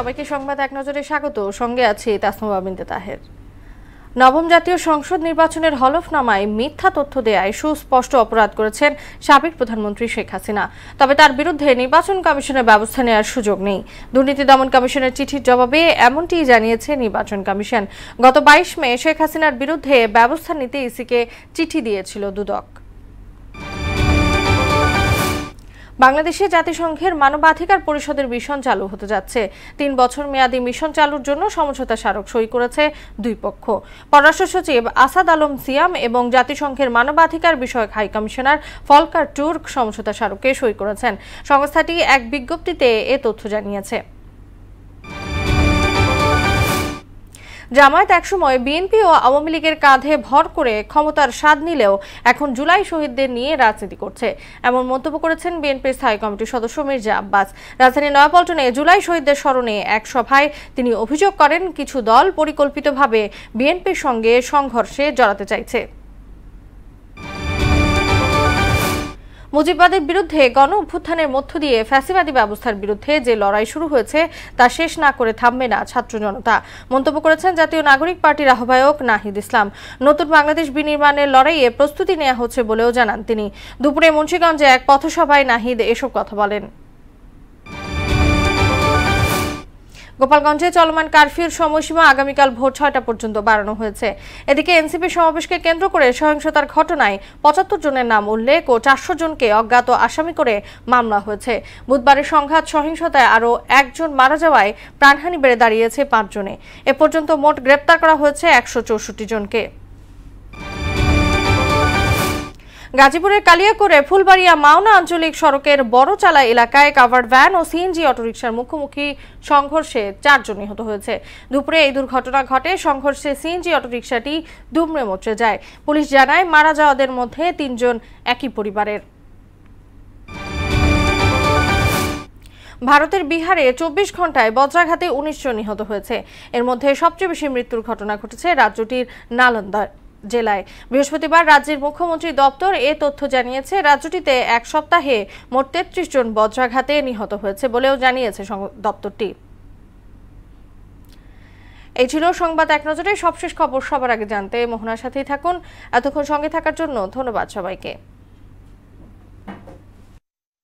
সবাইকে সংবাদ এক নজরে স্বাগত। সঙ্গে আছি তাসনুবা বিনতে তাহের। নবম জাতীয় সংসদ নির্বাচনের হলফনামায় মিথ্যা তথ্য দেয়ায় সুস্পষ্ট অপরাধ করেছেন সাবেক প্রধানমন্ত্রী শেখ হাসিনা। তবে তার বিরুদ্ধে নির্বাচন কমিশনের ব্যবস্থা নেওয়ার সুযোগ নেই। দুর্নীতি দমন কমিশনের চিঠির জবাবে এমনটি জানিয়েছে নির্বাচন কমিশন। গত 22 মে শেখ হাসিনার বিরুদ্ধে ব্যবস্থা নিতে ইসিকে চিঠি দিয়েছিল দুদক। বাংলাদেশে জাতিসংঘের মানবাধিকার পরিষদের মিশন চালু হতে যাচ্ছে। 3 বছর মেয়াদী মিশন চালুর জন্য সমঝোতা স্মারক সই করেছে দুই পক্ষ। পররাষ্ট্র সচিব আসাদ আলম সিয়াম এবং জাতিসংঘের মানবাধিকার বিষয়ক হাই কমিশনার ফলকার টুর্ক সমঝোতা স্মারকে সই করেছেন। সংস্থাটি এক বিজ্ঞপ্তিতে এ তথ্য জানিয়েছে। জামায়াত একসময় বিএনপি ও আওয়ামী লীগের কাঁধে ভর করে ক্ষমতার স্বাদ নিলেও এখন জুলাই শহীদদের নিয়ে রাজনীতি করছে, এমন মন্তব্য করেছেন বিএনপির স্থায়ী কমিটির সদস্য মির্জা আব্বাস। রাজধানীর নয়াপল্টনে জুলাই শহীদদের স্মরণে এক সভায় তিনি অভিযোগ করেন, কিছু দল পরিকল্পিতভাবে বিএনপির সঙ্গে সংঘর্ষে জড়াতে চাইছে। মুজিববাদের বিরুদ্ধে গণ অভ্যুত্থানের মধ্য দিয়ে ফ্যাসিবাদী ব্যবস্থার বিরুদ্ধে যে লড়াই শুরু হয়েছে তা শেষ না করে থামবে না ছাত্র জনতা, মন্তব্য করেছেন জাতীয় নাগরিক পার্টির আহ্বায়ক নাহিদ ইসলাম। নতুন বাংলাদেশ বিনির্মাণের লড়াইয়ে প্রস্তুতি নেওয়া হচ্ছে বলেও জানান তিনি। দুপুরে মুন্সিগঞ্জে এক পথসভায় নাহিদ এসব কথা বলেন। গোপালগঞ্জে চলমান কারফিউর সময়সীমা আগামীকাল ভোর 6টা পর্যন্ত বাড়ানো হয়েছে। এদিকে এনসিপি সমাবেশকে কেন্দ্র করে সহিংসতার ঘটনায় 75 জনের নাম উল্লেখ ও 400 জনকে অজ্ঞাত আসামি করে মামলা হয়েছে। বুধবারের সংঘাত সহিংসতায় আরও একজন মারা যাওয়ায় প্রাণহানি বেড়ে দাঁড়িয়েছে 5 জনে। এ পর্যন্ত মোট গ্রেপ্তার করা হয়েছে 164 জনকে। গাজীপুরের কালিয়াকৈরে ফুলবাড়িয়া মাওনা আঞ্চলিক সড়কের বড়চালা এলাকায় কাভার্ড ভ্যান ও সিএনজি অটোরিকশার মুখোমুখি সংঘর্ষে 4 জন নিহত হয়েছে। দুপুরে এই দুর্ঘটনা ঘটে। সংঘর্ষে সিএনজি অটোরিকশাটি দুমড়ে মুচড়ে যায়। পুলিশ জানায়, মারা যাওয়াদের মধ্যে 3 জন একই পরিবারের। ভারতের বিহারে 24 ঘন্টায় বজ্রাঘাতে 19 জন নিহত হয়েছে। এর মধ্যে সবচেয়ে বেশি মৃত্যুর ঘটনা ঘটেছে রাজ্যটির নালন্দা জেলায়। বৃহস্পতিবার রাজ্যের মুখ্যমন্ত্রী দপ্তর এ তথ্য জানিয়েছে। রাজ্যটিতে এক সপ্তাহে মোট 33 জন বজ্রাঘাতে নিহত হয়েছে বলেও জানিয়েছে দপ্তরটি। এই ছিল সংবাদ এক নজরে। সবশেষ খবর সবার আগে জানতে মোহনার সাথেই থাকুন। এতক্ষণ সঙ্গে থাকার জন্য ধন্যবাদ সবাইকে।